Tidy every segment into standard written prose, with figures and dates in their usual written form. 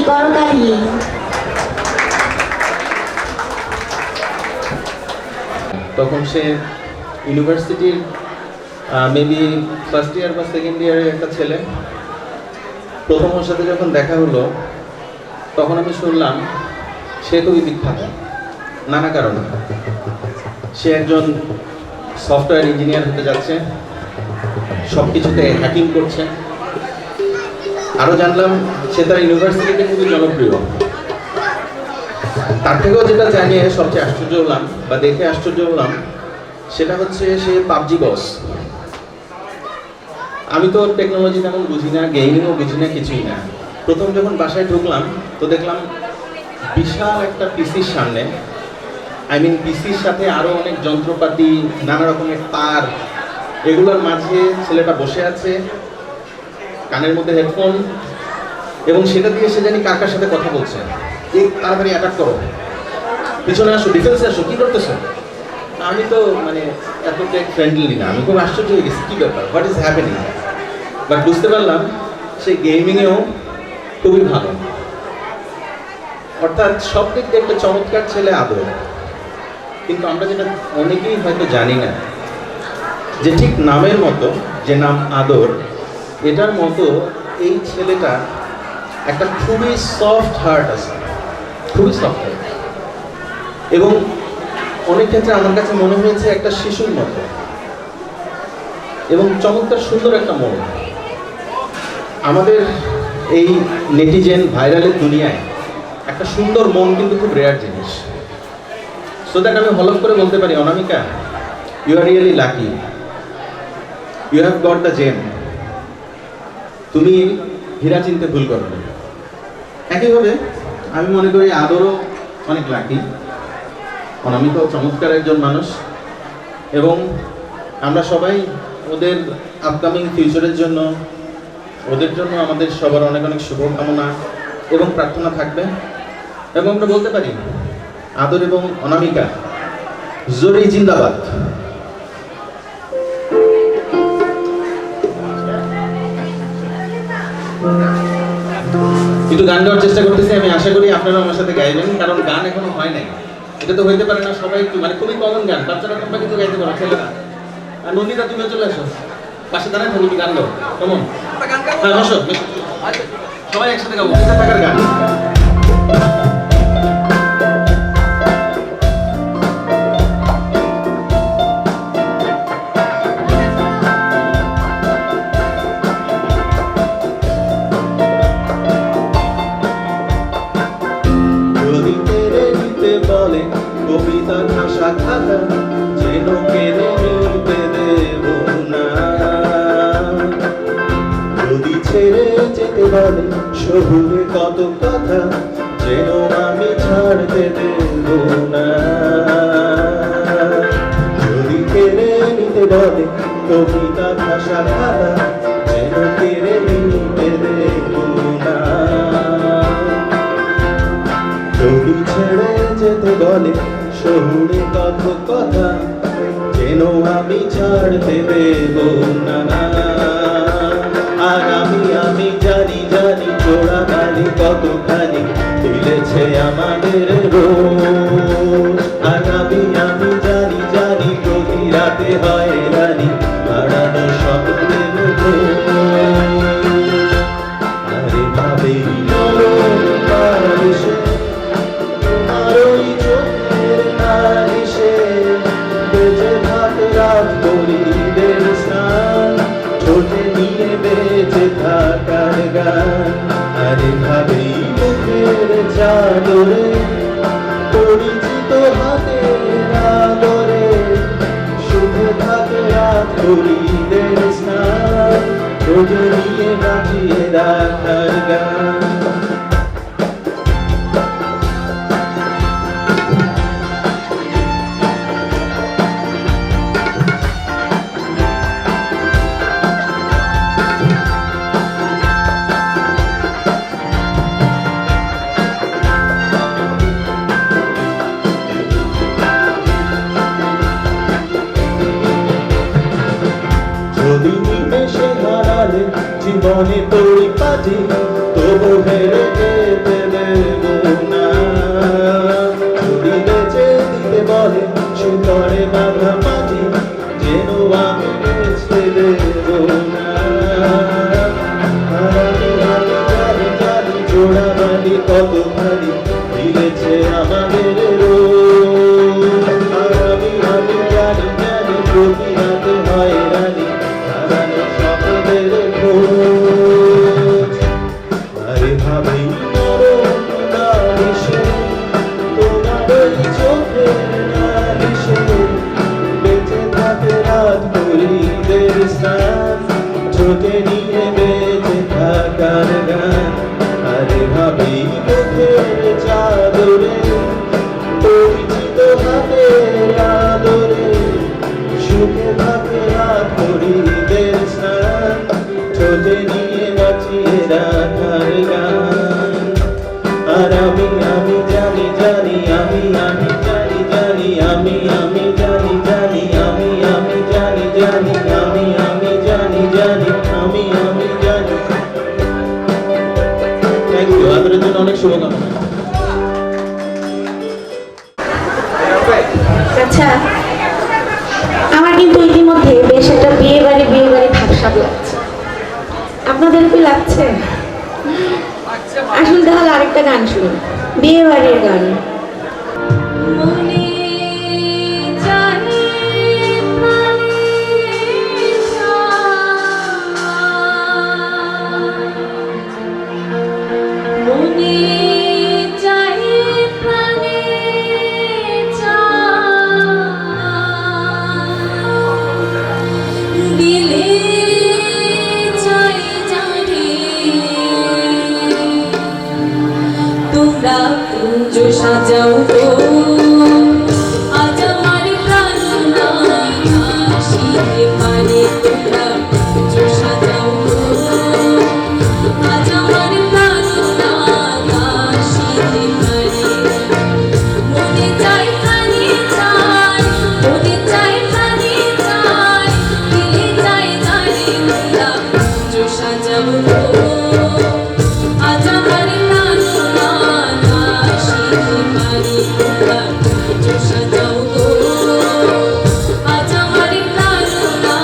করকালি। তখন সে ইউনিভার্সিটির maybe first year বা সেকেন্ড ইয়ারের একটা ছেলে। প্রথম ওর সাথে যখন দেখা হলো তখন আমি শুনলাম সে খুবই বিখ্যাত নানা কারণে। সে একজন সফটওয়্যার ইঞ্জিনিয়ার হতে যাচ্ছে, সব কিছুতে হ্যাকিং করছে। আরও জানলাম সে তার ইউনিভার্সিটিতে খুবই জনপ্রিয়। তার থেকেও যেটা জানিয়ে সবচেয়ে আশ্চর্য হলাম বা দেখে আশ্চর্য হলাম সেটা হচ্ছে সে পাবজি বস। আমি তো টেকনোলজি তেমন বুঝি না, গেমিংও বুঝি না, কিছুই না। প্রথম যখন বাসায় ঢুকলাম তো দেখলাম বিশাল একটা পিসির সামনে, পিসির সাথে আরও অনেক যন্ত্রপাতি, নানা রকমের তার, এগুলোর মাঝে ছেলেটা বসে আছে, কানের মধ্যে হেডফোন, এবং সেটা দিয়ে সে জানি কার কার সাথে কথা বলছে। এই তাড়াতাড়ি অ্যাটাক করো, পিছনে আসো, ডিফেন্সে আসো, কী করতেছো? আমি তো এত টেক ফ্রেন্ডলি না, আমি খুব আশ্চর্য হয়ে গেছি, কী ব্যাপার, হোয়াট ইজ হ্যাপেনিং। বাট বুঝতে পারলাম সে গেমিংয়েও খুবই ভালো। অর্থাৎ সব দিক দিয়ে একটা চমৎকার ছেলে আদর। কিন্তু আমরা যেটা অনেকেই হয়তো জানি না যে ঠিক নামের মতো, যে নাম আদর, এটার মতো এই ছেলেটা একটা খুবই সফট হার্ট আছে, খুবই সফট হার্ট। এবং অনেক ক্ষেত্রে আমার কাছে মনে হয়েছে একটা শিশুর মতো, এবং চমৎকার সুন্দর একটা মন। আমাদের এই নেটিজেন ভাইরালের দুনিয়ায় একটা সুন্দর মন কিন্তু খুব রেয়ার জিনিস। সো দ্যাট আমি হলফ করে বলতে পারি, Anamika, you are really lucky, you have got the gem. তুমি হীরা চিনতে ভুল করো না। একইভাবে আমি মনে করি আদরও অনেক লাকি, অনামিকাও চমৎকার একজন মানুষ, এবং আমরা সবাই ওদের আপকামিং ফিউচারের জন্য, ওদের জন্য আমাদের সবার অনেক অনেক শুভকামনা এবং প্রার্থনা থাকবে। এবং আমরা বলতে পারি আদর এবং অনামিকা জোরে জিন্দাবাদ। একটু গান গাওয়ার চেষ্টা করতেছি, আমি আশা করি আপনারা আমার সাথে গাইবেন, কারণ গান এখনো হয় নাই। এটা তো হইতে পারে না সবাই একটু খুবই কমন গান, বাচ্চারা তোমরা কিন্তু গাইতে পারো, ছেলেরা। আর নন্দিতা তুমিও চলে আসো, পাশে দাঁড়ায় থাকি, গান গাও কেমন? হ্যাঁ বসো, সবাই একসাথে গাবো, বেঁচে থাকার গান। কবিতার ভাষা খাতা যেন কেড়ে নিতে দেব না, যদি ছেড়ে যেতে বলে শহুরে কত কথা যেন আমি ছাড়তে দেব না, যদি কেড়ে নিতে বলে কবিতার ভাষা খাতা যেন কেড়ে নিতে দেব না, যদি ছেড়ে যেতে বলে শহুরে কত কথা যেন আমি ছাড়তে দেব না। আর আমি জানি চোরা গালি কতখানি দিলেছে আমাদের রোজ। আর আমি জানি প্রতি রাতে হয় রানী হারানো স্বপ্নের আরে ভাবেই বারিশে আরোই চোখের নালিশে বেজে থাক রাত গরিবের স্নান, ছোটে নিয়ে বেঁচে থাকার গান। আরে ভাবেই মুখের চাদরে পরিচিত হাতের আদরে শুধু থাক রাত গরিবের স্নান, ছোটে নিয়ে বাঁচিয়ে রাখার গান। যদি নিমেষে হারালে জীবনে পরিপাটি তবু হেরে যেতে বুঝে নিয়ে বাঁচিয়ে রাখার গান। আর আমি জানি জানি আমি জানি জানি আমি জানি জানি আমি জানি জানি আমি জানি জানি আমি জানি। থ্যাংক ইউ, আপনাদের জন্য অনেক শুভকামনা। আচ্ছা, আমার কিন্তু ইতিমধ্যে বেশ একটা বিয়ে বাড়ি ভাবসাব লাগছে। আপনাদের কি লাগছে? আসলে তাহলে আরেকটা গান শুনুন, বিয়ে বাড়ির গান। সাজাও গো আজ আমার প্রাণ শীতে পারে তোমরা সাজাও গো আজ আমার প্রাণ শীতে পারে মনে চাই প্রাণে চাই মনে চাই প্রাণে চাই দিলে চাই জানি তোমরা সাজাও গো আজ আমার প্রাণ সাজাও গো আজ আমার প্রাণ শীতে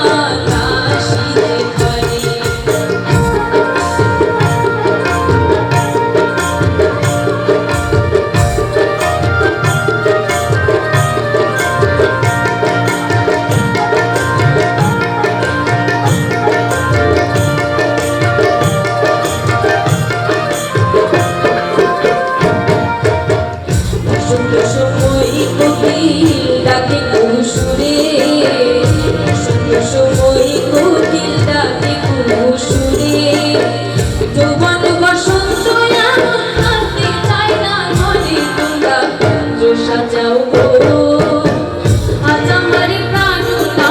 পারে। সাজাও গো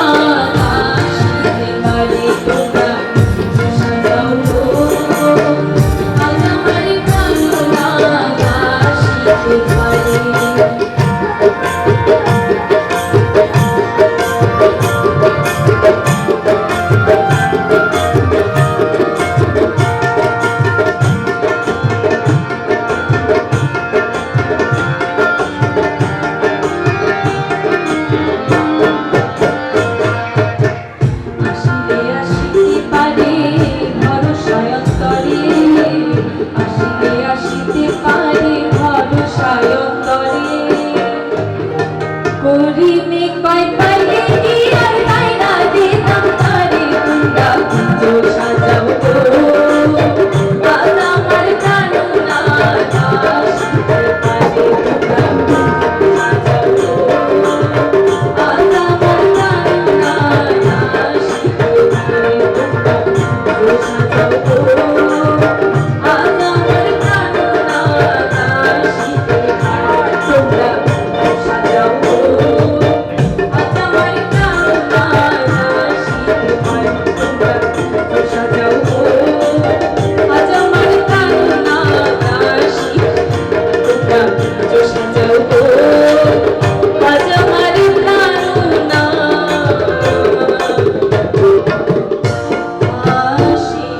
আজ আমার প্রাণ শীতে পারে তোমরা সাজাও গো আজ আমার প্রাণ শীতে পারে।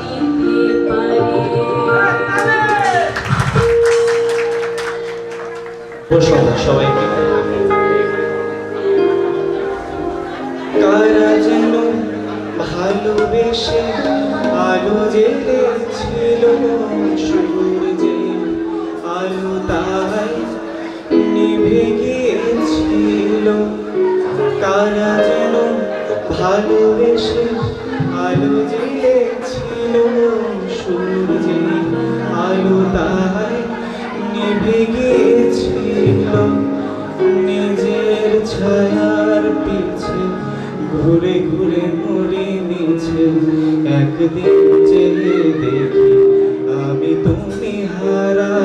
সবাইকে কারা যেন ভালোবেসে আলো জ্বেলেছিল সূর্যে আলো তাই নিভে গিয়েছিল। কারা যেন ভালোবেসে আলো জ্বেলেছিল সূর্যে আলো তাই নিভে গিয়েছিল। নিজের ছায়ার পিছে ঘুরে ঘুরে মরে মিছে একদিন চেয়ে দেখি আমি তুমি হারা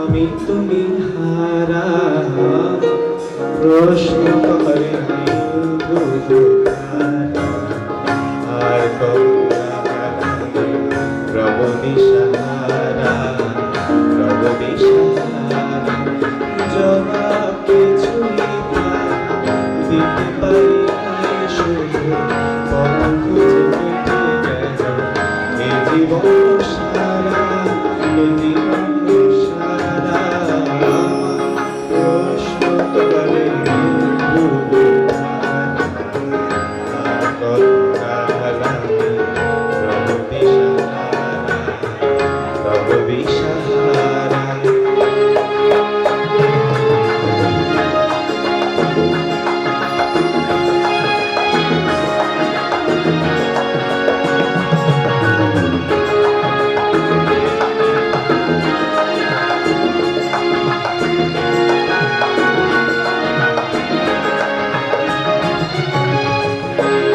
আমি তুমি হারা। প্রশ্ন করে আর দিশাহারা রব দিশাহারা জবাব কিছুই দিতে পারি নাই শুধু পথ খুঁজে কেটে গেল এ জীবন সারা এ জীবন সারা প্রশ্ন করে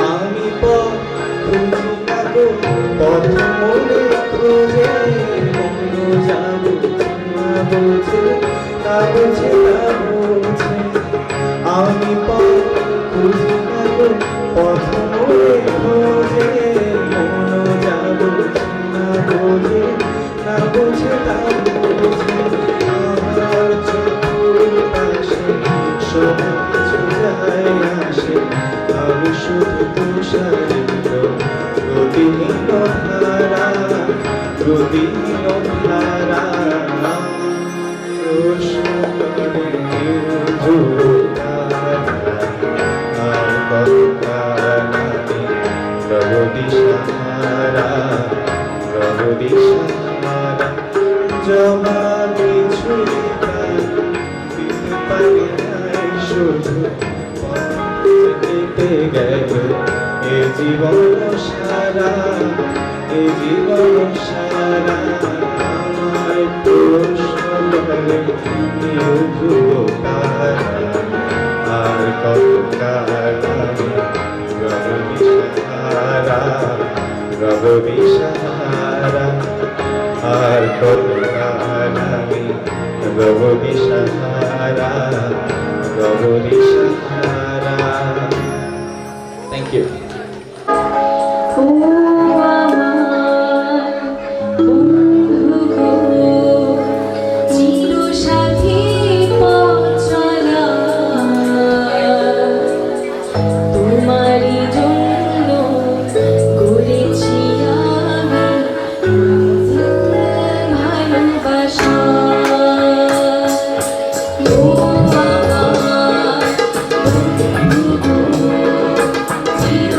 আমি পথ খুঁজি না গো পথ মনে খুঁজে মন যাব না বুঝে না বুঝে না বুঝে আমি পথ খুঁজি না গো পথ মনে খুঁজে মন যাব না বুঝে না বুঝে না বুঝে আমার চোখের পাশে সব কিছু যায় আসে আমি শুধু তুষারিত প্রতিহীন ধারা প্রতিহীন ধারা প্রশ্ন করে আর কতকালামি রব দিশাহারা রব দিশাহারা জবাব কিছুই দিতে পারি নাই শুধু কেটে গেল এ জীবন সারা এ জীবন সারা আমার প্রশ্ন করে আর কত কালামি রব দিশাহারা রব দিশাহারা আর কত কালামি রব দিশাহারা রব দিশাহারা। Thank you. ও আমার বন্ধু গো চিরসাথী পথ চলা তোমারই জন্য গড়েছি আমি ভালোবাসা ও আমার বন্ধু গো চির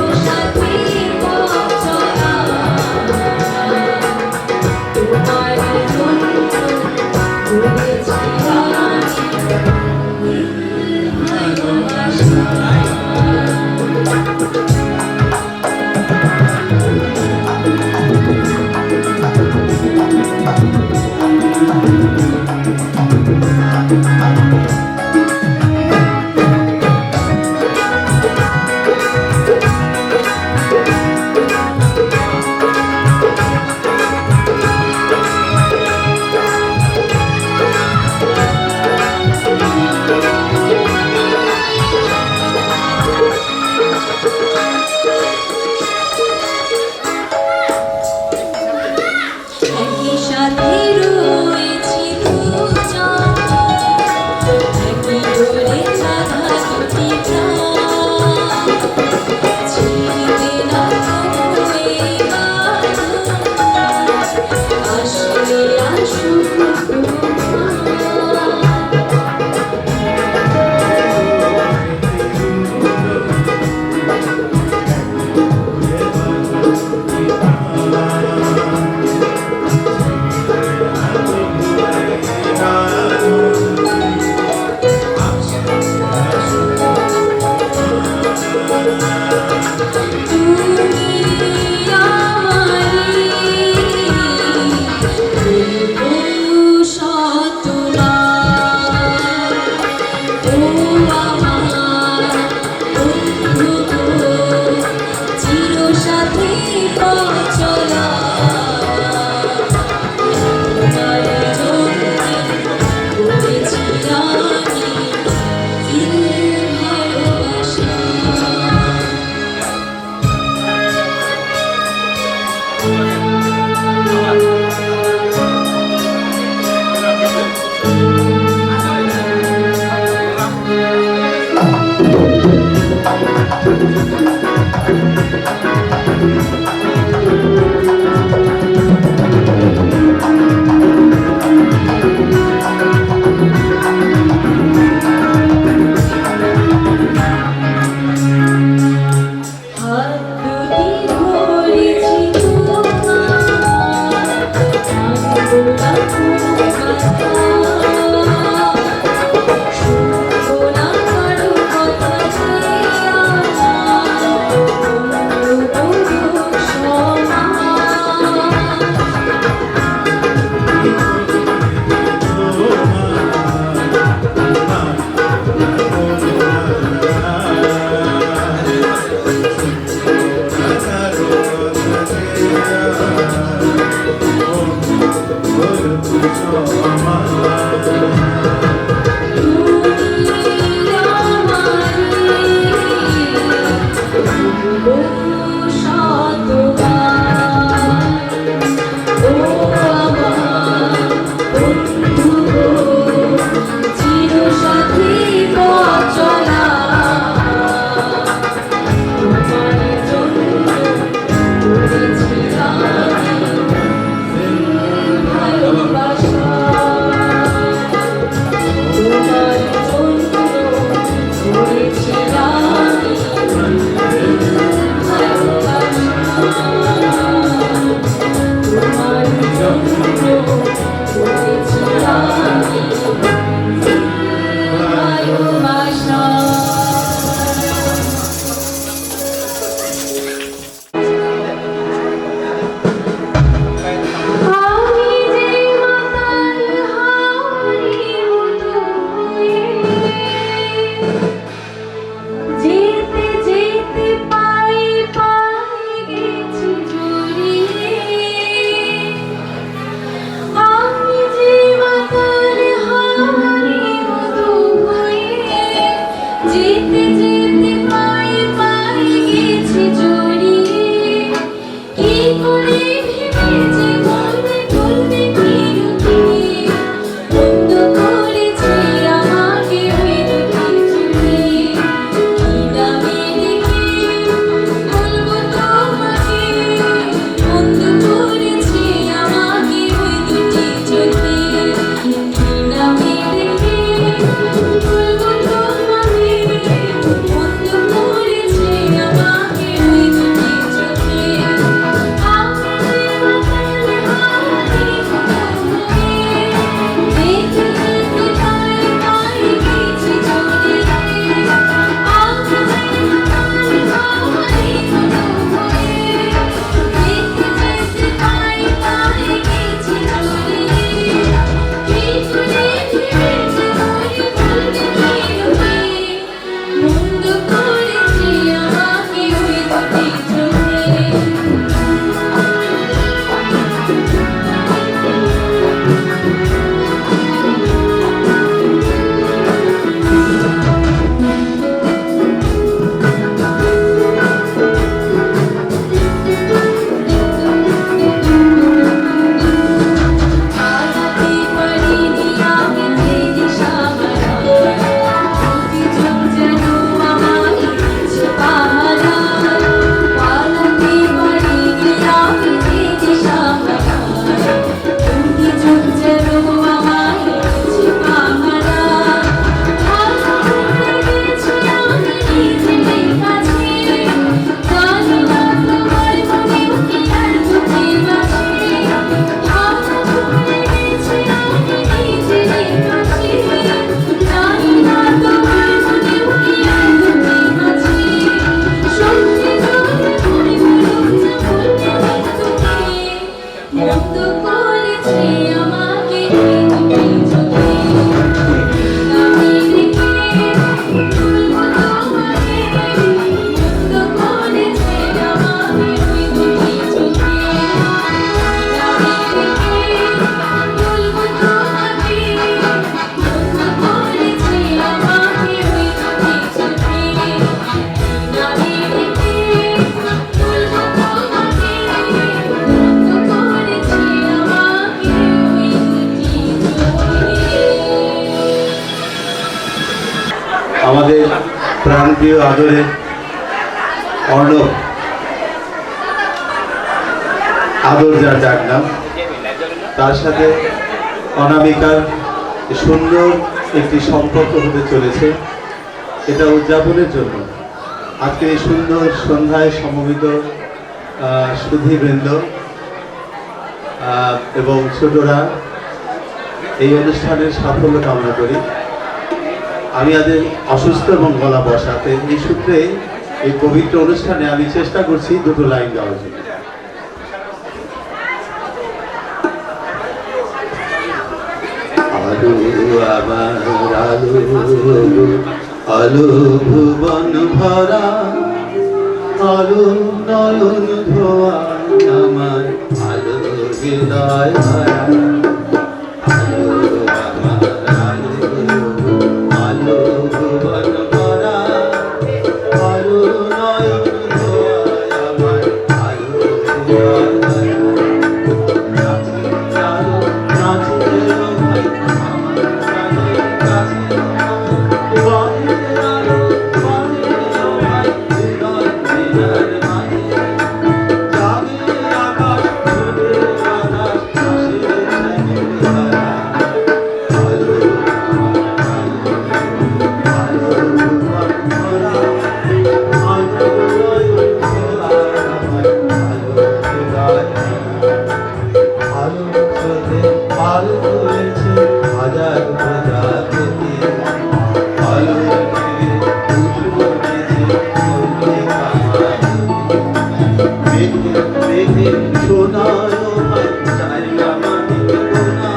মুক্ত করেছে আমাকে এই দুটি চোখে আমি রেখে ভুলবো তোমাকে মুক্ত করেছে আমাকে ওই দুটি চোখে আমি রেখে ভুলবো তোমাকে মুক্ত করেছে আমাকে ওই দুটি চোখে আমি রেখে ভুলবো তোমাকে মুক্ত করেছে আমাকে ওই দুটি চোখে আমাদের প্রাণপ্রিয় আদরের অর্ণব, আদর যার ডাক নাম, তার সাথে অনামিকার সুন্দর একটি সম্পর্ক হতে চলেছে। এটা উদযাপনের জন্য আজকে এই সুন্দর সন্ধ্যায় সমবেত সুধীবৃন্দ এবং ছোটরা এই অনুষ্ঠানের সাফল্য কামনা করি। আমি আজ অসুস্থ এবং গলা বসাতে এই সূত্রে এই পবিত্র অনুষ্ঠানে আমি চেষ্টা করছি দুটো লাইন গাওয়ার জন্য। আলো আমার আলো, আলো ভুবন ভরা, আলো নয়ন ধোয়া আমার, আলো হৃদয় ভরা। আলো আমার আলো, আলো ভুবন ভরা, আলো নয়ন ধোয়া আমার, আলো হৃদয় ভরা। নাচি আলো, নাচি এলো ভাই আমার প্রাণের কাছে, বনে আলো, বনে এলো ভাই হৃদয় হৃদয়ের মাঝে। যাবে আকাশ, ছুটে বাতাস, আসে শ্যামের ধারা। আলো আলো ভুবন ভরা, আলো নয়ন ধোয়া আমার, আলো হৃদয় ভরা। আলো চোখে আলো তুলেছে হাজার প্রজাপতি, আলো ঘিরে উঠবো বেজে উঠবে কামারি। মেঘে মেঘে সোনার ভাই জায়গা মাটির কোনা,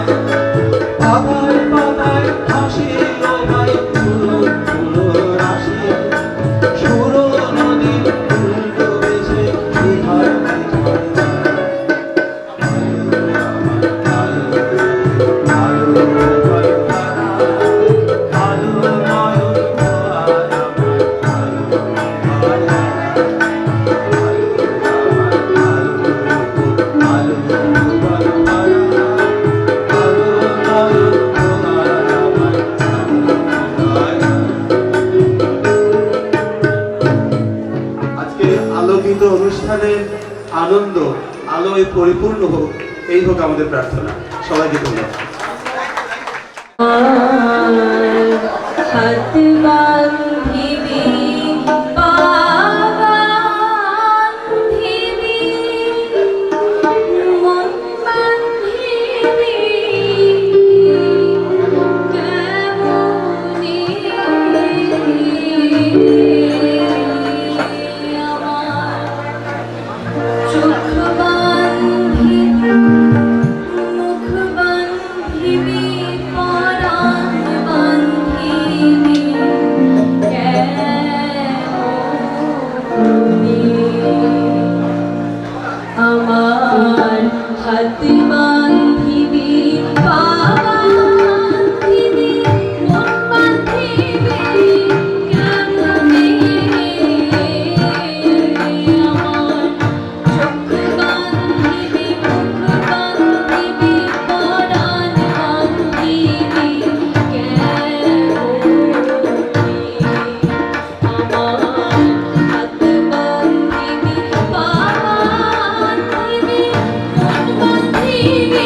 পাতায় পাতায় হাসি ও ভাই ফুলো ফুলো রাশি। সুর নদী ফুল ডুবেছে বিহার ঝড় ঝড়। আলো আমার আলো, আলো ভুবন ভরা, আলো নয়ন ধোয়া আমার, আলো হৃদয় ভরা। আলো আমার আলো, আলো ভুবন ভরা, আলো নয়ন ধোয়া আমার, আলো হৃদয় ভরা। আজকে আলোকিত অনুষ্ঠানের আনন্দ আলোয় পরিপূর্ণ হোক, এই হোক আমাদের প্রার্থনা। সবাইকে ধন্যবাদ। হাত বান্ধিবি পা বান্ধিবি মন বান্ধিবি কেমনি আমার চোখ বান্ধিবি মুখ বান্ধিবি পরাণ বান্ধিবি কেমনি আমার হাত বান্ধিবি পা বান্ধিবি মন বান্ধিবি কেমনি আমার চোখ বান্ধিবি মুখ বান্ধিবি পরাণ বান্ধিবি কেমনি আমার হাত বান্ধিবি পা বান্ধিবি মন বান্ধিবি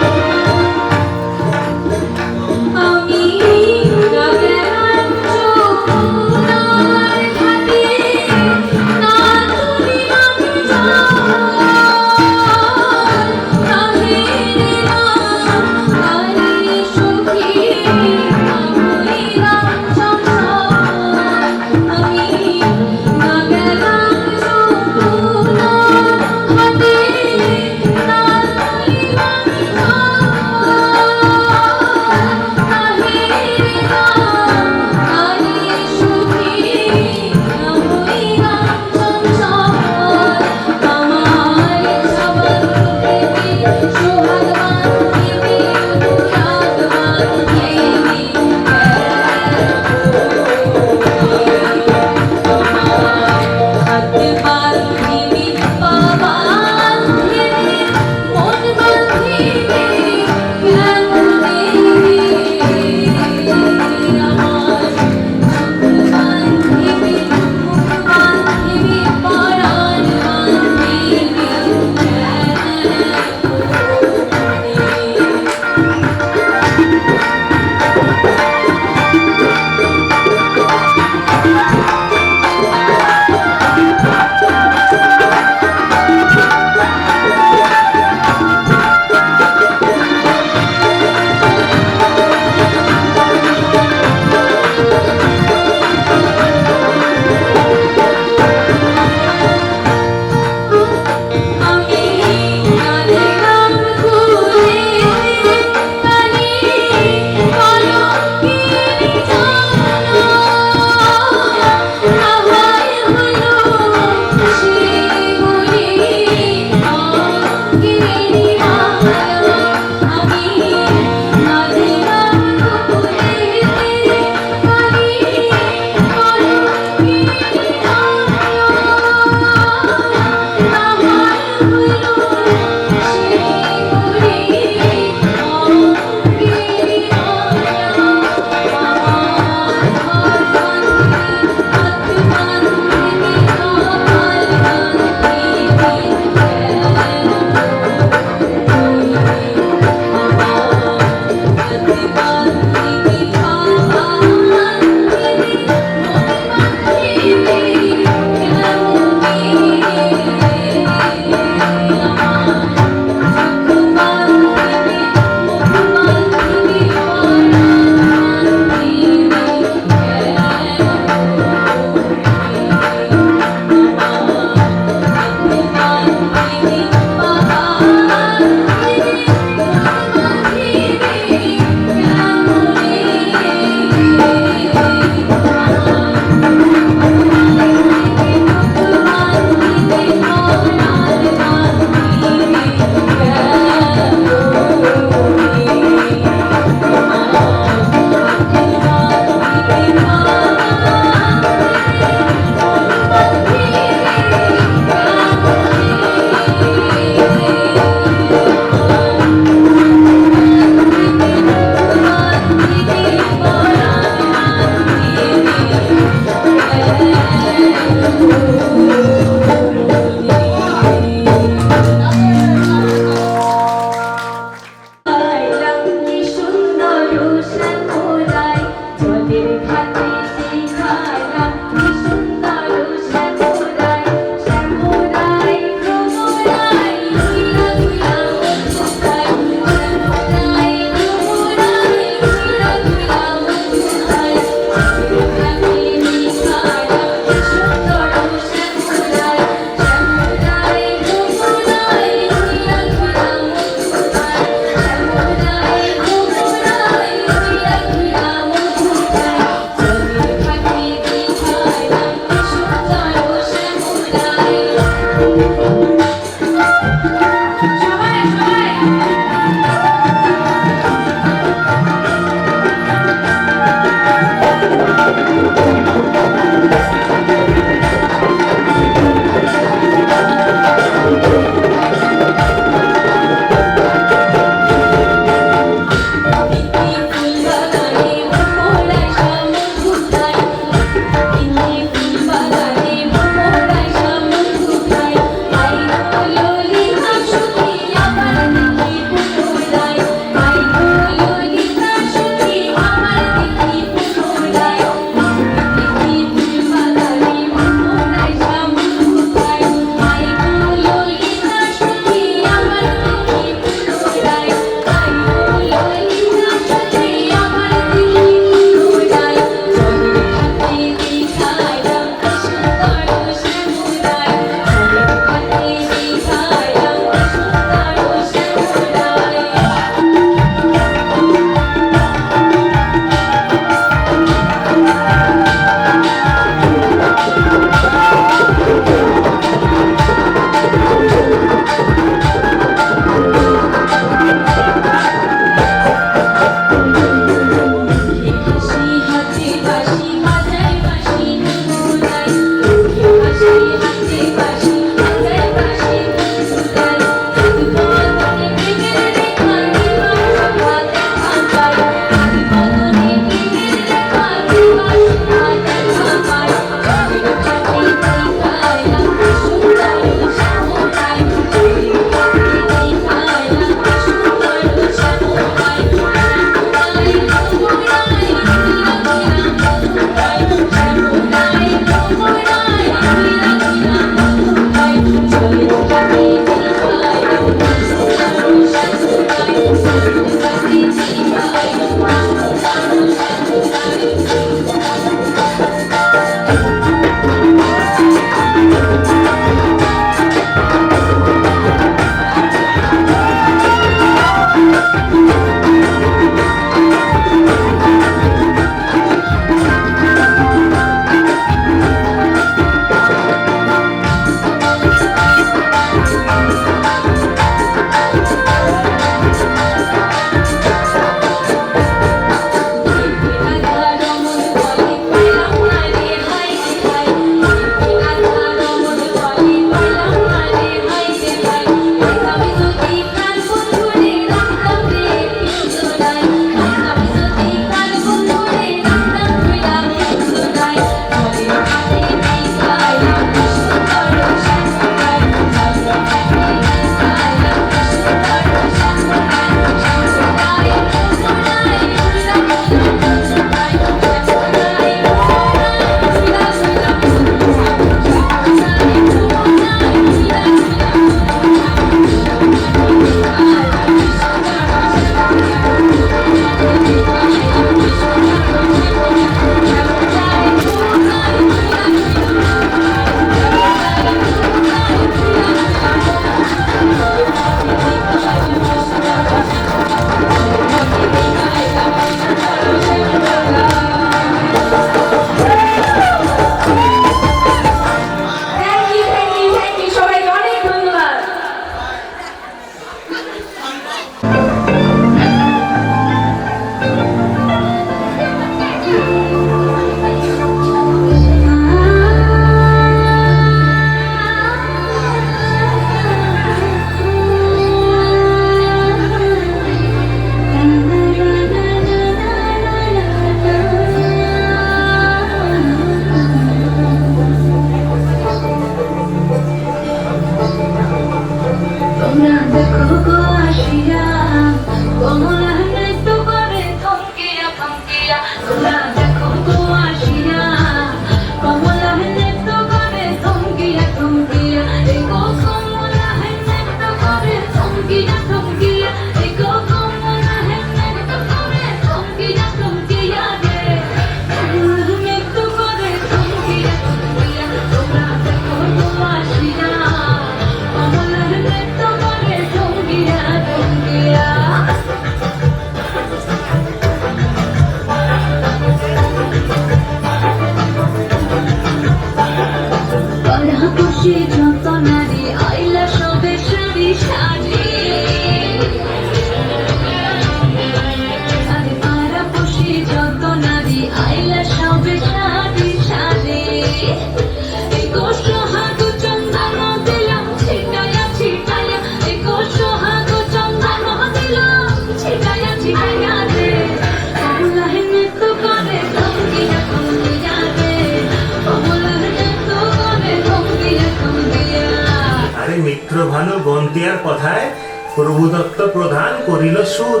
প্রভুদত্ত প্রধান করিল সুর।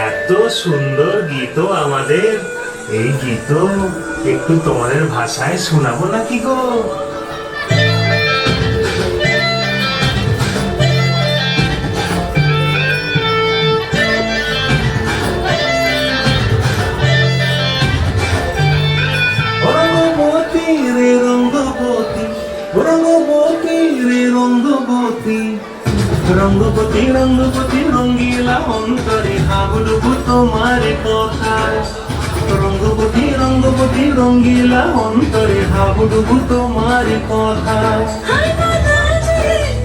এত সুন্দর গীত আমাদের, এই গীত একটু তোমাদের ভাষায় শোনাবো নাকি গো? রঙ্গবতী রে রঙ্গবতী, রঙ্গবতী রে রঙ্গবতী, রঙ্গবতী রঙ্গবতী রঙ্গিলা অন্তরে হাবুডুবু তোমার কথা। রঙ্গবতী রঙ্গবতী রঙ্গিলা অন্তরে হাবুডুবু তোমার কথা। হায় গো লাজে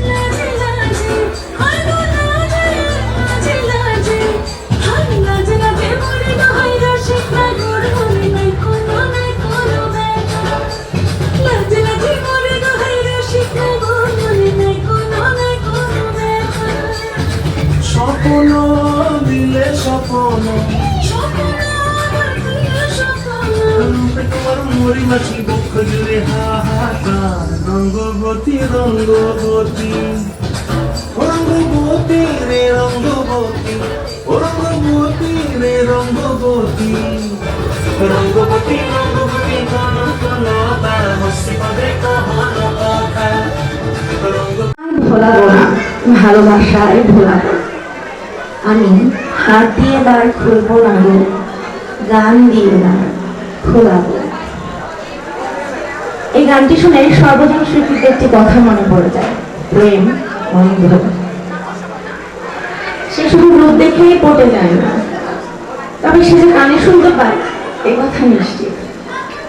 লাজে লাজে, হায় গো লাজে লাজে লাজে, হায় লাজে লাজে মরে গো হায় রসিক নাগর মনে নাই কোনো ব্যথা। লাজে লাজে মরে গো হায় রসিক নাগর মনে নাই কোনো ব্যথা। স্বপ্ন দিলে স্বপ্ন, রূপে তোমার মরি মাছি বক্ষ জুড়ে হাহাকার। রঙ্গবতী রঙ্গবতী, রঙ্গবতী রে রঙ্গবতী, রঙ্গবতী রে রঙ্গবতী, রঙ্গবতী রঙ্গবতী কোন কোন তার হসি পাবে কহন কথা। ভোলাবো না, ভালোবাসায় ভোলাবো। আমি হাত দিয়ে দ্বার খুলবো না গো, গান দিয়ে না খোলাবো। এই গানটি শুনে সর্বজন স্বীকৃত একটি কথা মনে পড়ে যায়, প্রেম অন্ধ। সে শুধু রূপ দেখেই পটে যায় না, তবে সে যে কানে শুনতে পায় এ কথা নিশ্চিত।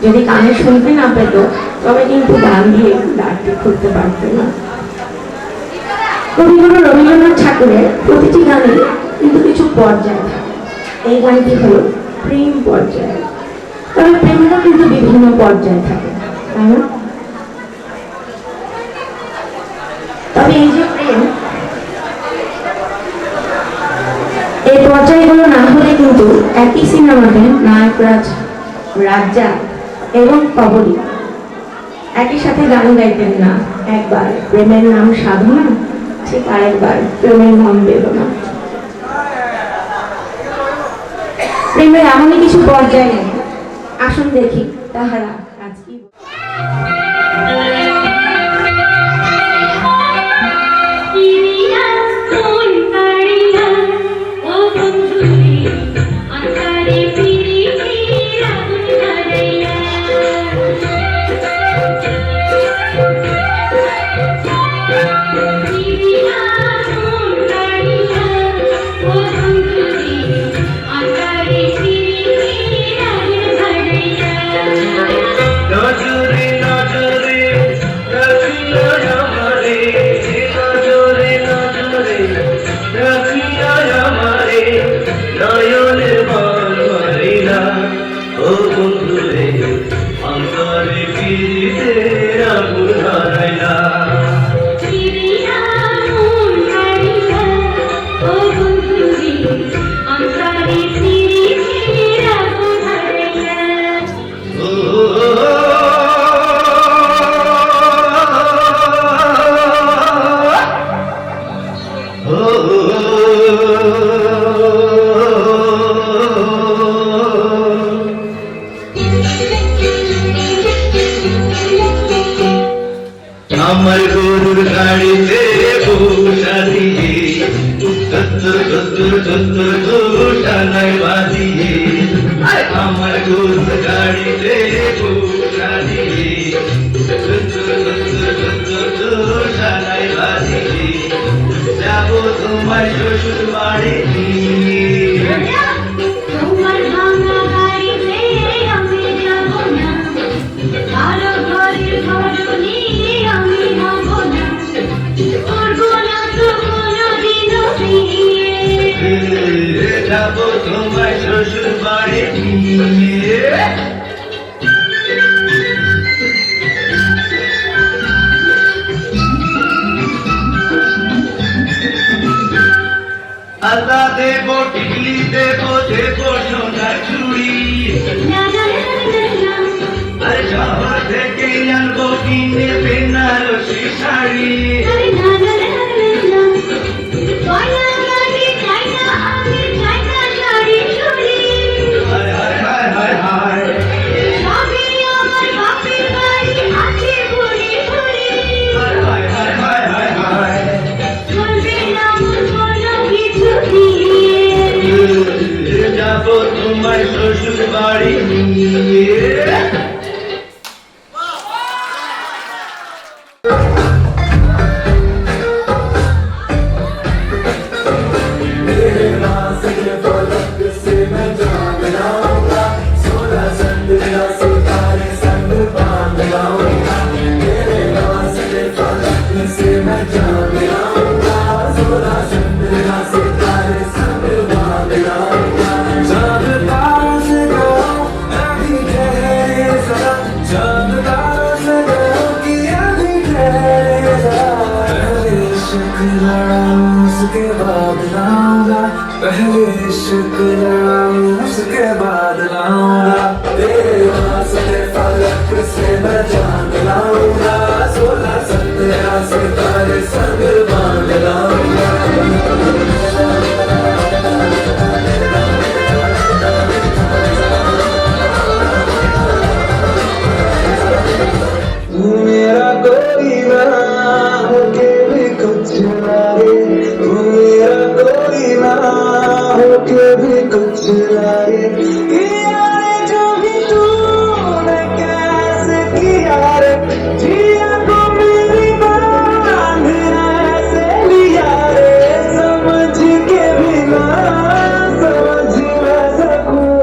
যদি কানে শুনতে না পেত তবে কিন্তু গান দিয়ে দ্বারটি খুলতে পারত না। কবিগুরু রবীন্দ্রনাথ ঠাকুরের প্রতিটি গানে কিন্তু কিছু পর্যায় থাকে। এই গানটি হলো প্রেম পর্যায়, তবে প্রেমেরও কিন্তু বিভিন্ন পর্যায় থাকে, তাই না? তবে এই যে প্রেম, এই পর্যায়গুলো না হলে কিন্তু একই সিনেমাতে নায়করাজ, রাজ্জাক এবং কবরী একই সাথে গান গাইতেন না। একবার প্রেমের নাম সাধনা, ঠিক আরেকবার প্রেমের নাম বেদনা। প্রেমের এমনই কিছু পর্যায় নেই, আসুন দেখি তাহারা আজ কি। ইরিয়া কোন কাড়িয়া ও বন্ধুরে আকারে ফিরি ফিরা বুঝাইয়া। ইরিয়া কোন কাড়িয়া ও বন্ধুরে আকারে ফিরি ফিরা বুঝাইয়া। নজরে নজরে রাখিল আমারে, নজরে নজরে রাখিল আমারে, নয়নে মন ভরিলা ও বন্ধুরে অন্তরে ফিরিতে আগুন ধরাইলা। ইরিয়া কোন কাড়িয়া ও বন্ধুরে আকারে ফিরি ফিরা বুঝাইয়া। আমার গরুর গাড়িতে বসা দিয়ে চত্বর চত্বর চত্বর ঘোষানায় বাঁধিয়ে, আমার গরুর গাড়িতে বসা দিয়ে চত্বর চত্বর চত্বর ঘোষানায় বাঁধিয়ে যাবো তোমার শ্বশুর বাড়ি নিয়ে। তোমার ভাঙা গাড়িতে আমি যাব না, কারো ঘরের ঘরনি আমি হব না, করবো না তো কোনোদিনও বিয়ে। যাবো তোমার শ্বশুর বাড়ি নিয়ে। আদা দেব টিকলি দেব দেব সোনার চুড়ি, না না না না, আর শহর থেকে আনবো কিনে বেনারসি শাড়ি। আরে না না না না, उसके बाद लाऊंगा पहले इश्क लड़ाऊं उसके बाद लाऊंगा तेरे वास्ते फलक से मैं जान लाऊंगा 16 17 सितारे संग बांध लाऊंगा मेरा कोई ना होके भी कुछ लागे तू मेरा कोई ना होके भी कुछ लागे यारे जो भी तूने कैसे किया रे जिया को मेरी बांध ऐसे लिया रे समझ के भी ना समझ मैं सकूं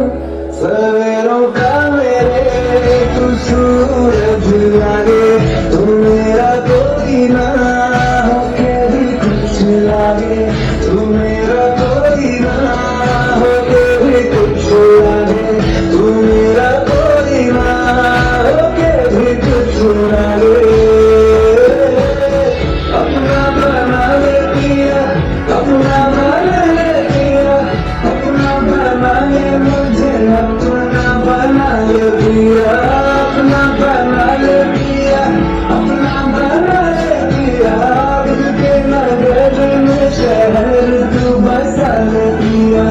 सवेरों का मेरे तू सूरज लागे तू मेरा कोई ना होके भी कुछ लागे तू मेरा कोई ना होके भी कुछ लागे तू मेरा कोई ना होके भी कुछ लागे अपना बना ले पिया अपना बना ले पिया अपना बना ले मुझे अपना बना ले पिया अपना बना ले पिया अपना बना ले पिया दिल के नगर में शहर तू बसा ले पिया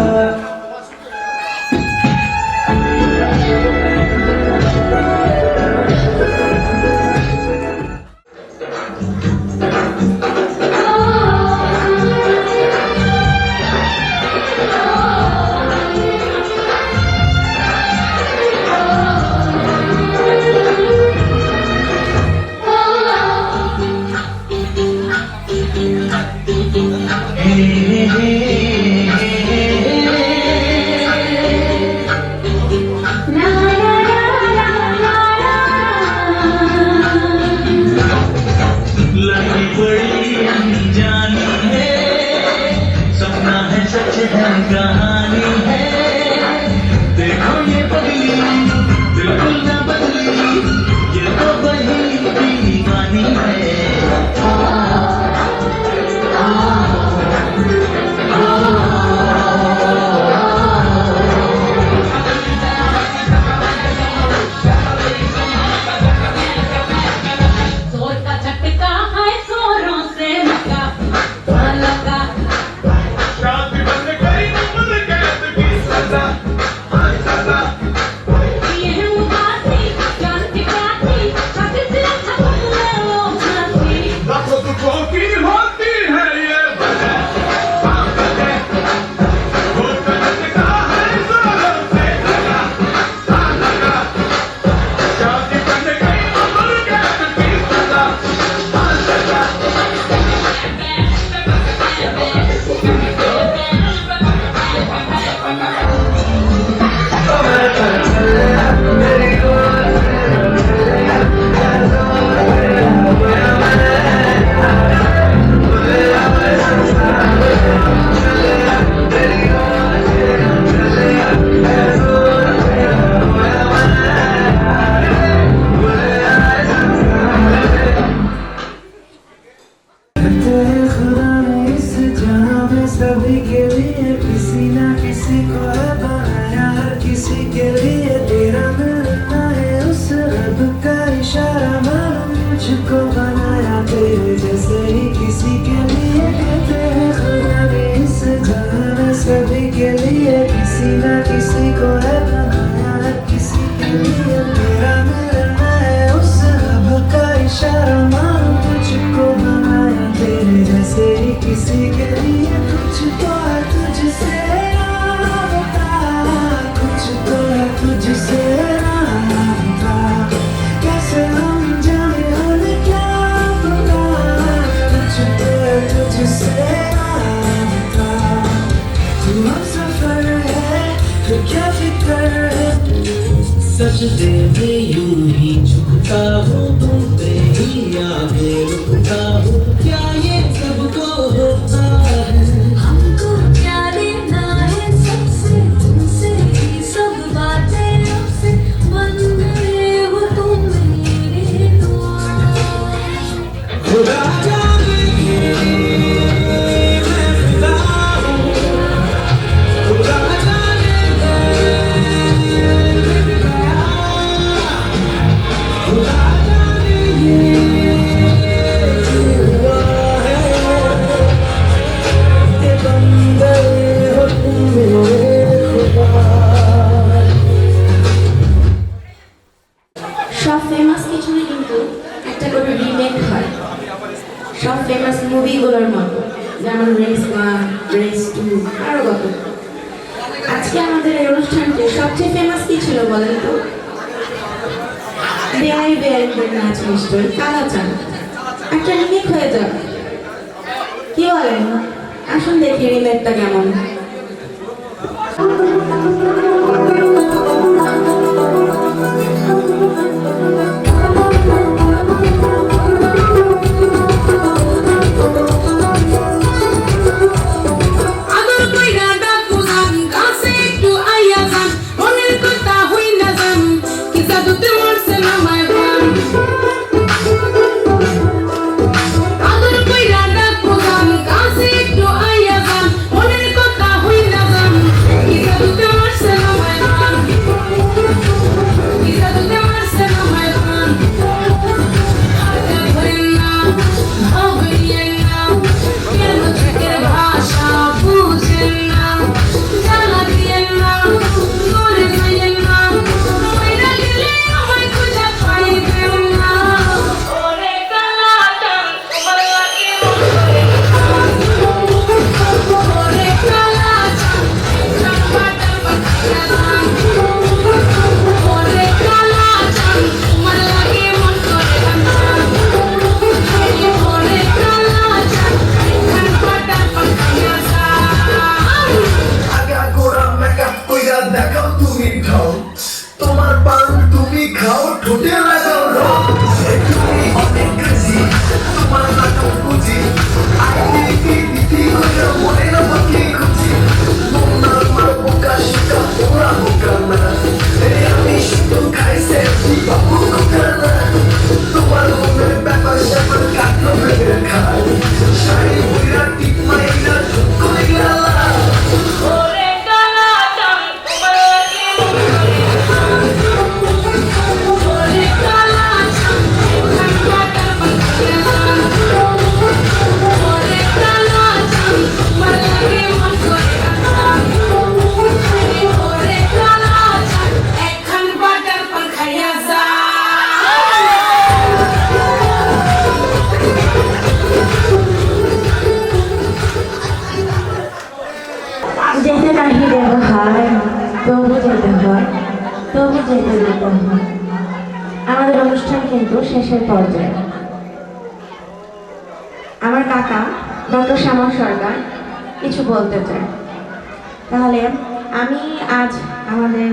लगी बड़ी अनजानी है सपना है सच है कहानी है देखो ये पगली बिल्कुल ना बदली ये तो वही दीवानी है जोर का झटका है जोरों से लगा लगा शादी बंद करी उम्र कैद की सजा ये उदासी जान की प्यासी छाती से छपक ले लो झांसी लाखों दुखों की होती है ये वजह जोर का झटका है जोरों से लगा शादी बंद करी उम्र कैद की सजा तेरे खुदा ने इस जहां में सभी के लिए किसी ना किसी को है बनाया हर किसी के लिए तेरा मिलना है उस रब का इशारा मालूम मुझको बनाया तेरे जैसे ही किसी के लिए तेरे खुदा ने इस जहां में सभी के लिए किसी ना किसी को है बनाया हर किसी के लिए तेरा मिलना है उस रब का इशारा मालूम मुझको बनाया तेरे जैसे ही किसी के लिए कुछ तो है तुझसे बता कुछ तो है तुझसे चलते भी यूं ही झुकता हूँ तुम पे ही आगे रुकता हूँ क्या ये सबको होता है हमको क्या लेना है सबसे तुमसे ही सब बातें आपसे बन गए हो तुम मेरे दोस्त खुदा जाने मैं फिदा हूँ खुदा जाने खुदा जाने ये क्यों हुआ है कि बन गए हो तुम मेरे खुदा সব ফেমাস কিছুরই কিন্তু একটা করে রিমেক হয় সব ফেমাস মুভিগুলোর মতো, যেমন রেস 1, রেস 2, আরও কত। আজকে আমাদের এই অনুষ্ঠানটি সবচেয়ে ফেমাস কি ছিল বলেন তো? বেআই বেআইনদের নাচ নিশ্চয়ই কালাচান একটা রিমেক হয়ে যাবে। কি বলেন? আসুন দেখি রিমেকটা কেমন। আদর কইরা ডাকু গান কাছে একটু আইয়া যান মনের কথা হই না যান কি জাদুতে মরছে না মায় গান আদর কইরা ডাকু গান কাছে একটু আইয়া যান মনের কথা হই না যান কি জাদুতে মরছে না মায় গান কি জাদুতে মরছে না মায় গান হাতে ধরেন না ভাবেন না কেন চোখের ভাষা বুঝেন না জ্বালা দিয়েন না করে যাইয়েন না মইরা গেলে আমায় খুঁজে পাইবেন না ওরে কালাটান তোমার লাগে ওরে কালাটান জামাটা পাঠিয়ে দান ওরে কালাটান তোমার লাগে মন করে গান ওরে কালাটান জামাটা পাঠিয়ে দান আগা গোড়া মেকআপ কইরা দেখাও তুমি ঢং তোমার পান তুমি খাও ঠোঁটে লাগাও রং তুমি অনেক ক্রেজি তোমার নাটক বুঝি আইডি নীতি কইরা মনে না বাকি খুঁজি তোমরা আমার বোকা শিকা তোমরা বোকা না আমি শুধু খাইছে বাবু বোকা না তোমার মনের ব্যাপার স্যাপার কাটলো ভেবে খাই শাড়ি বইরা টিপ মাইরা করে গেলা ওরে কালাটান তোমার লাগে মন করে গান ওরে কালাটান জামাটা পাঠিয়ে দান ওরে কালাটান তোমার লাগে মন করে গান ওরে কালাটান এখন বাটার পান খাইয়া যা যেতে নাহি দেব হয় তবু যেতে হয় তবু যেতে যেতে হয়। আমাদের অনুষ্ঠান কিন্তু শেষের পর্যায়ে। আমার কাকা ডক্টর শ্যামল সরকার কিছু বলতে চায়। তাহলে আমি আজ আমাদের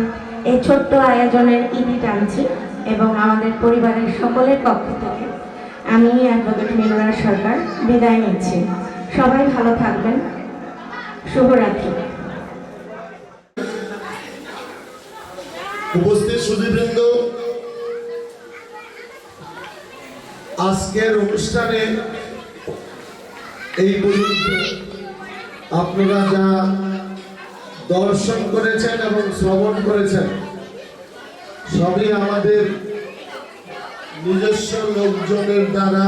এই ছোট্ট আয়োজনের ইতি টানছি এবং আমাদের পরিবারের সকলের পক্ষ থেকে আমি অ্যাডভোকেট মিনুরা সরকার বিদায় নিচ্ছি। সবাই ভালো থাকবেন। শুভরাত্রি। উপস্থিত সুধীবৃন্দ, আজকের অনুষ্ঠানে এই পর্যন্ত আপনারা যা দর্শন করেছেন এবং শ্রবণ করেছেন সবই আমাদের নিজস্ব লোকজনের দ্বারা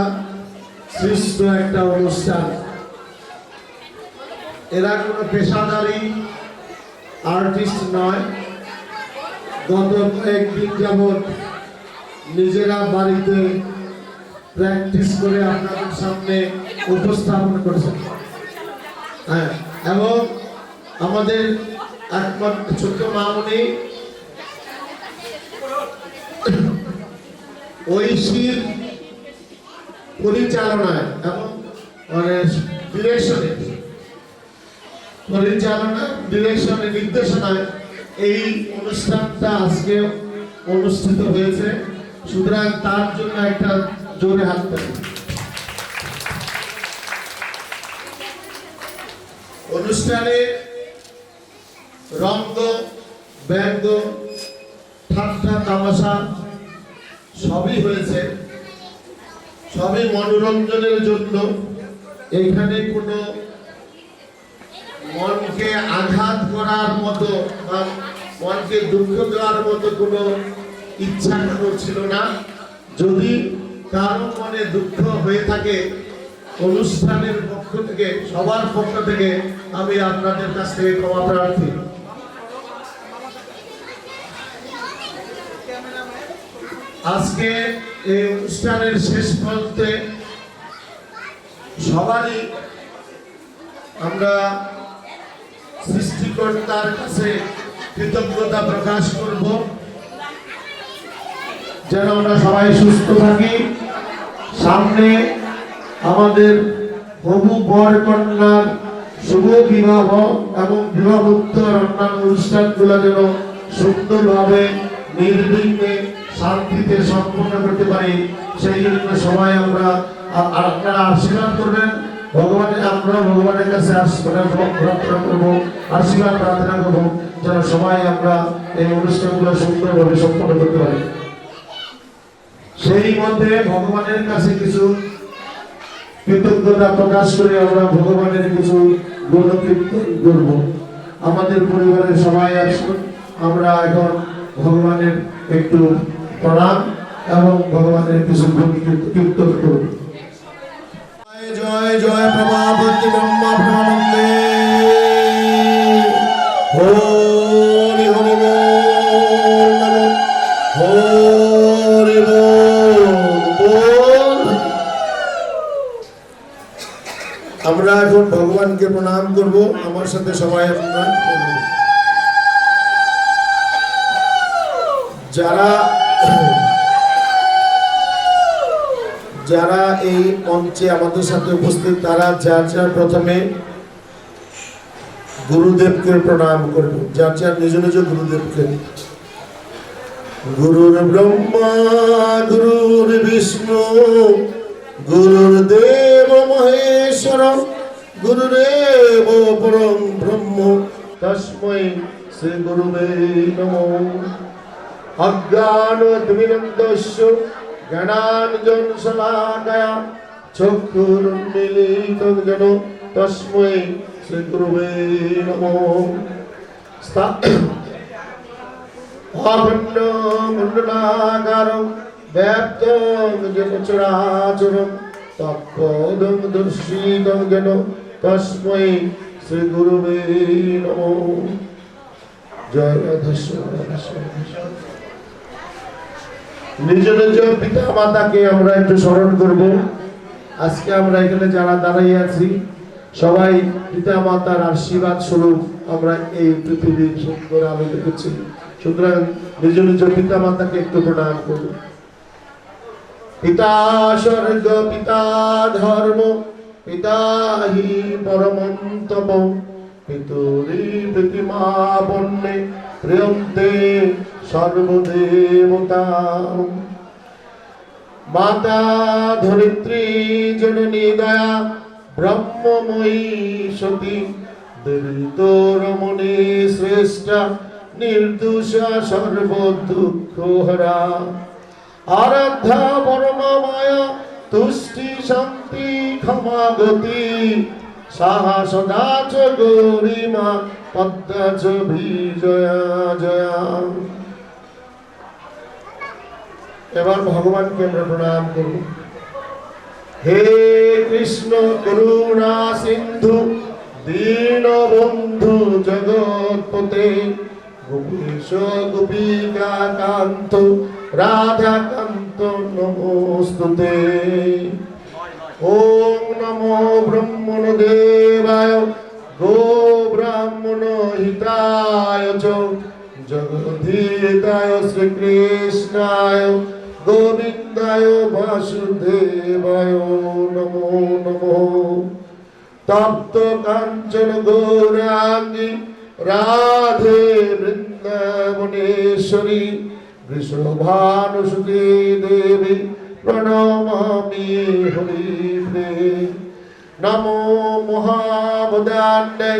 সৃষ্ট একটা অনুষ্ঠান। এরা কোনো পেশাদারী আর্টিস্ট নয়। গত কয়েকদিন যাবৎ নিজেরা বাড়িতে প্র্যাকটিস করে আপনাদের সামনে উপস্থাপন করেছেন। হ্যাঁ, এবং আমাদের একমাত্র ছোট্ট মামনি ঐশীর পরিচালনায় এবং মানে ডিরেকশনে নির্দেশনায় এই অনুষ্ঠানটা আজকে অনুষ্ঠিত হয়েছে, সুতরাং তার জন্য একটা জোরে হাত তালি। অনুষ্ঠানে রঙ্গ, ব্যঙ্গ, ঠাট্টা তামাশা সবই হয়েছে, সবই মনোরঞ্জনের জন্য। এখানে কোনো মনকে আঘাত করার মতো বা মনকে দুঃখ দেওয়ার মতো কোনো ইচ্ছা কোনো ছিল না। যদি কারো মনে দুঃখ হয়ে থাকে, অনুষ্ঠানের পক্ষ থেকে, সবার পক্ষ থেকে আমি আপনাদের কাছ থেকে ক্ষমা প্রার্থী। আজকে এই অনুষ্ঠানের শেষ পর্যন্ত সবারই আমরা সৃষ্টিকর্তার কাছে কৃতজ্ঞতা প্রকাশ করব, যেন আমরা সবাই সুস্থ থাকি। সামনে আমাদের হবু বর কন্যার শুভ বিবাহ এবং বিবাহোত্তর অন্যান্য অনুষ্ঠানগুলো যেন সুন্দরভাবে নির্বিঘ্নে শান্তিতে সম্পন্ন করতে পারি, সেই জন্য সবাই আমরা আপনারা আশীর্বাদ করবেন। আমরা ভগবানের কাছে প্রার্থনা করবো, আশীর্বাদ প্রার্থনা করবো যেন সবাই আমরা এই অনুষ্ঠানগুলো সুন্দরভাবে সম্পন্ন করতে পারি। সেই মধ্যে ভগবানের কাছে কিছু কৃতজ্ঞতা প্রকাশ করে আমরা ভগবানের কিছু গুণকীর্তন করব। আমাদের পরিবারের সবাই আসুন, আমরা এখন ভগবানের একটু প্রণাম এবং ভগবানের কিছু গুণ কীর্তন করব। জয় জয় প্রভাবতী ব্রহ্মা প্রানন্দে হরি হরি বল, হরি বল। আমরা এখন ভগবানকে প্রণাম করব, আমার সাথে সবাই আপনারা করব। যারা এই মঞ্চে আমাদের সাথে উপস্থিত, তারা যার যার প্রথমে গুরুদেবকে প্রণাম করব, যার যার নিজ নিজ গুরুদেবকে। গুরুর ব্রহ্মা গুরুর বিষ্ণু গুরুর্দেব মহেশ্বর গুরুরেব পরম ব্রহ্ম তস্मै শ্রী গুরুবে নমঃ। অজ্ঞানতিমিরন্ধস্য জ্ঞানাঞ্জনশলাকয়া চক্ষুरुन्मीलितं येन তস্मै শ্রী গুরুবে নমঃ। অখণ্ডমণ্ডলাকারং ব্যাপ্তং येन চরাচরং তৎপদং দর্শিतं येन তস্मै শ্রী গুরুবে নমঃ। জয় রাধেশ্যাম। নিজ নিজ পিতা মাতাকে আমরা একটু স্মরণ করব। আজকে আমরা এখানে যারা দাঁড়িয়ে আছি সবাই পিতা মাতার আশীর্বাদ স্বরূপ আমরা এই পৃথিবীর সুন্দর আলো দেখেছি, সুতরাং নিজ নিজ পিতা মাতাকে একটু প্রণাম করব। পিতা স্বর্গ পিতা ধর্ম পিতা হি পরমং তপ পিতুরি প্রতিমা বন্যে প্রিয়ন্তে সর্বদেবতা। মাতা ধরিত্রী জননী দয়া ব্রহ্মময়ী সতী দুরিতরমণি শ্রেষ্ঠা নির্দোষা সর্ব দুঃখ হরা। আরাধ্যা পরমমায়া তুষ্টি শান্তি ক্ষমা গতি সাহা সদা চ গৌরীমা পদ্মা চ বিজয়া জয়া। এবার ভগবানকে আমরা প্রণাম করব। হে কৃষ্ণ করুণা সিন্ধু দীনবন্ধু জগৎপতে গোপীশ গোপিকা কান্ত রাধা কান্ত নমস্তুতে। ওম নমো ব্রহ্মণ দেবায় গো ব্রাহ্মণ হিতায় চ জগদ্ধিতায় শ্রীকৃষ্ণায় গোবিন্দায় বাসুদেবায় নমো নমো। তপ্ত কাঞ্চন গৌরাঙ্গী রাধে বৃন্দাবনেশ্বরী বৃষভানুসুতে দেবী প্রণমামি হরিপ্রে নমো মহাবদান্তে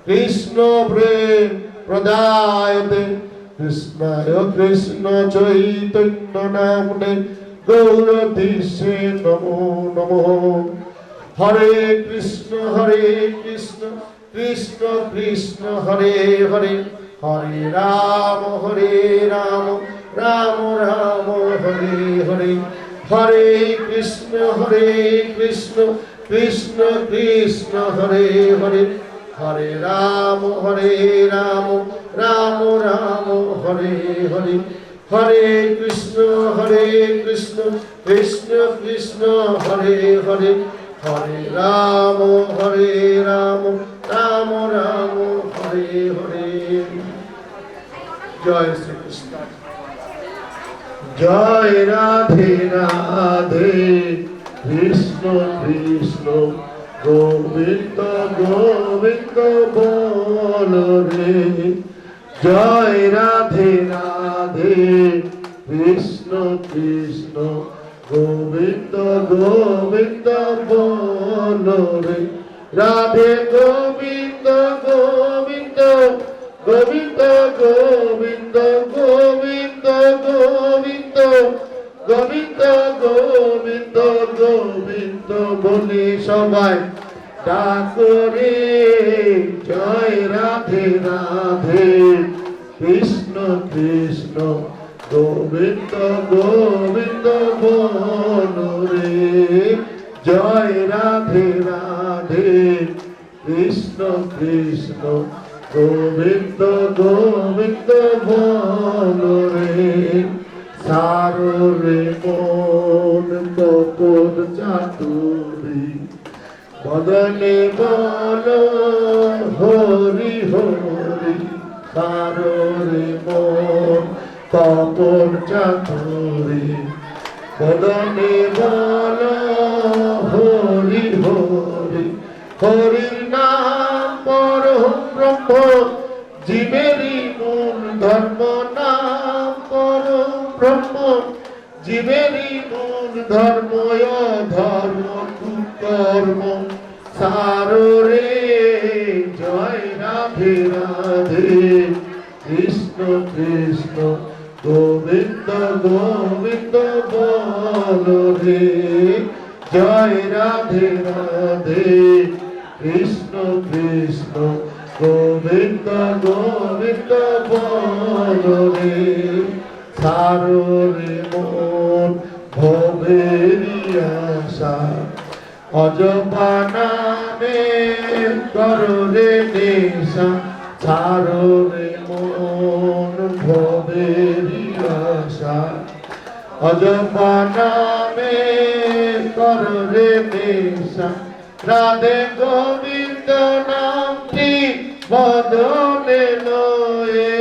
কৃষ্ণ প্রেম প্রদায়তে কৃষ্ণায় কৃষ্ণ চৈতন্য নামনে গৌরধীশে নমো নমঃ হরে কৃষ্ণ কৃষ্ণ কৃষ্ণ হরে হরে হরে রাম রাম রাম হরে হরে হরে কৃষ্ণ কৃষ্ণ কৃষ্ণ হরে হরে হরে রাম রাম রাম হরে হরে হরে কৃষ্ণ কৃষ্ণ কৃষ্ণ হরে হরে হরে রাম রাম রাম হরে হরে জয় শ্রীকৃষ্ণ জয় রাধে রাধে কৃষ্ণ কৃষ্ণ গোবিন্দ গোবিন্দ বল রে জয় রাধে রাধে কৃষ্ণ কৃষ্ণ গোবিন্দ গোবিন্দ বল রে রাধে গোবিন্দ গোবিন্দ গোবিন্দ গোবিন্দ গোবিন্দ গোবিন্দ গোবিন্দ গোবিন্দ গোবিন্দ বলে সবাই ডাকরে জয় রাধে রাধে কৃষ্ণ কৃষ্ণ গোবিন্দ গোবিন্দ বল রে জয় রাধে রাধে কৃষ্ণ কৃষ্ণ গোবিন্দ গোবিন্দ বল রে সারো রে মন তপন চাতুরি বদনে বল হরি হরি সারো রে মন তপন চাতুরি বদনে বল হরি হরি হরির নাম পরম ব্রহ্ম জীবেরই মূল ধর্ম নাম পরম ব্রহ্ম জীবেরই মূল ধর্ম ধর্ম কুকর্ম সারো রে জয় রাধে রাধে কৃষ্ণ কৃষ্ণ গোবিন্দ গোবিন্দ বল রে জয় রাধে রাধে কৃষ্ণ কৃষ্ণ গোবিন্দ গোবিন্দ বল রে সারো রে মন ভবেরি আশা অজপা নামে করো রে নেশা সারো রে মন ভবেরি আশা অজপা নামে করো রে নেশা রাধে গোবিন্দ নামটি বদনে লয়ে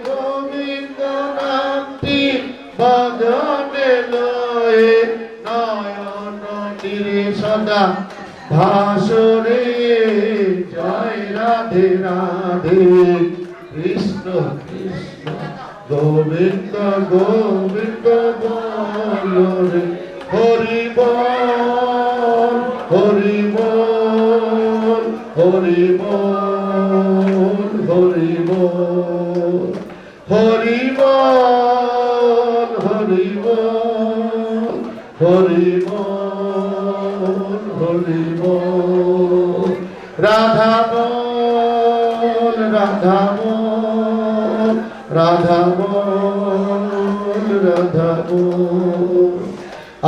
গোবিন্দ নামটি বদনে লয়ে নয়ন তীরে সদা ভাসরে জয় রাধে রাধে কৃষ্ণ কৃষ্ণ গোবিন্দ গোবিন্দ বল রে হরি বল হরি বল হরি বল হরি বল হরি বল হরি বল হরি বল হরি বল রাধা বল রাধা বল রাধা বল রাধা বল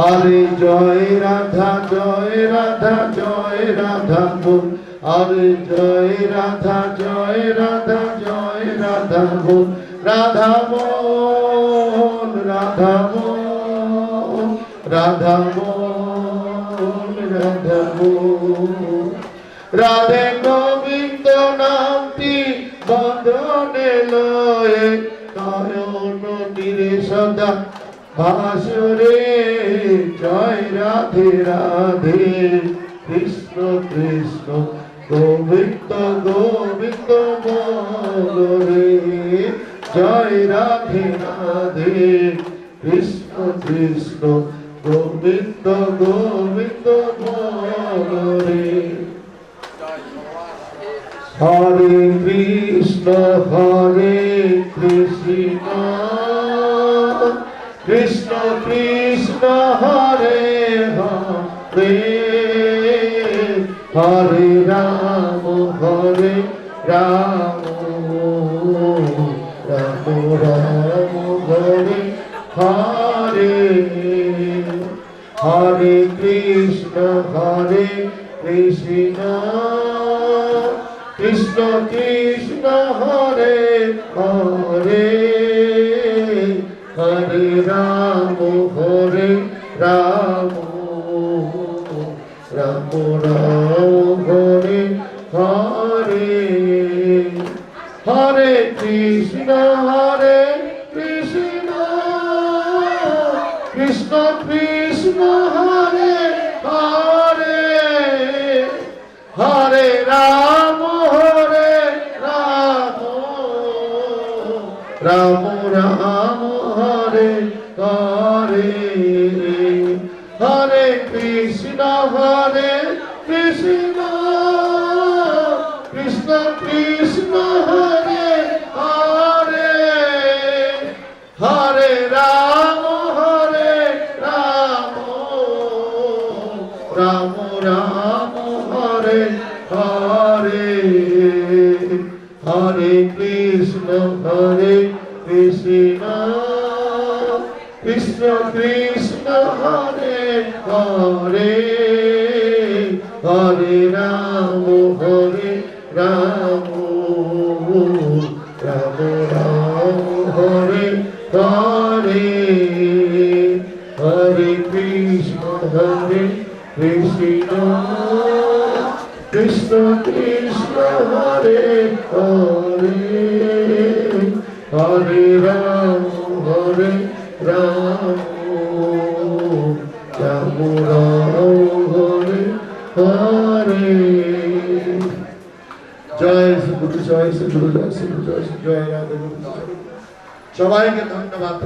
আরে জয় রাধা জয় রাধা জয় রাধা বল আরে জয় রাধা জয় রাধা জয় রাধা বল রাধা বল রাধা বল রাধা বল রাধা বল রাধে গোবিন্দ নামটি বদনে লয়ে নয়ন তীরে সদা ভাসরে জয় রাধে রাধে কৃষ্ণ কৃষ্ণ গোবিন্দ গোবিন্দ বল রে জয় রাধে রাধে কৃষ্ণ কৃষ্ণ গোবিন্দ গোবিন্দ হরে হরে কৃষ্ণ কৃষ্ণ কৃষ্ণ হরে হরে হরে রাম রাম রাম হরে হরে হরে কৃষ্ণ কৃষ্ণ কৃষ্ণ হরে হরে হরে রাম রাম রাম হরে হরে হরে কৃষ্ণ কৃষ্ণ কৃষ্ণ হরে হরে হরে রাম রাম রাম হরে হরে হরে কৃষ্ণ কৃষ্ণ কৃষ্ণ হরে হরে হরে রাম রাম রাম হরে হরে হরে কৃষ্ণ কৃষ্ণ কৃষ্ণ হরে হরে হরে রাম রাম রাম হরে হরে হরে কৃষ্ণ কৃষ্ণ কৃষ্ণ হরে হরে হরে রাম রাম হরে হরে জয় শ্রী গুরু জয় শ্রী গুরু জয় শ্রী গুরু জয় শ্রী জয় রাধে সবাইকে ধন্যবাদ।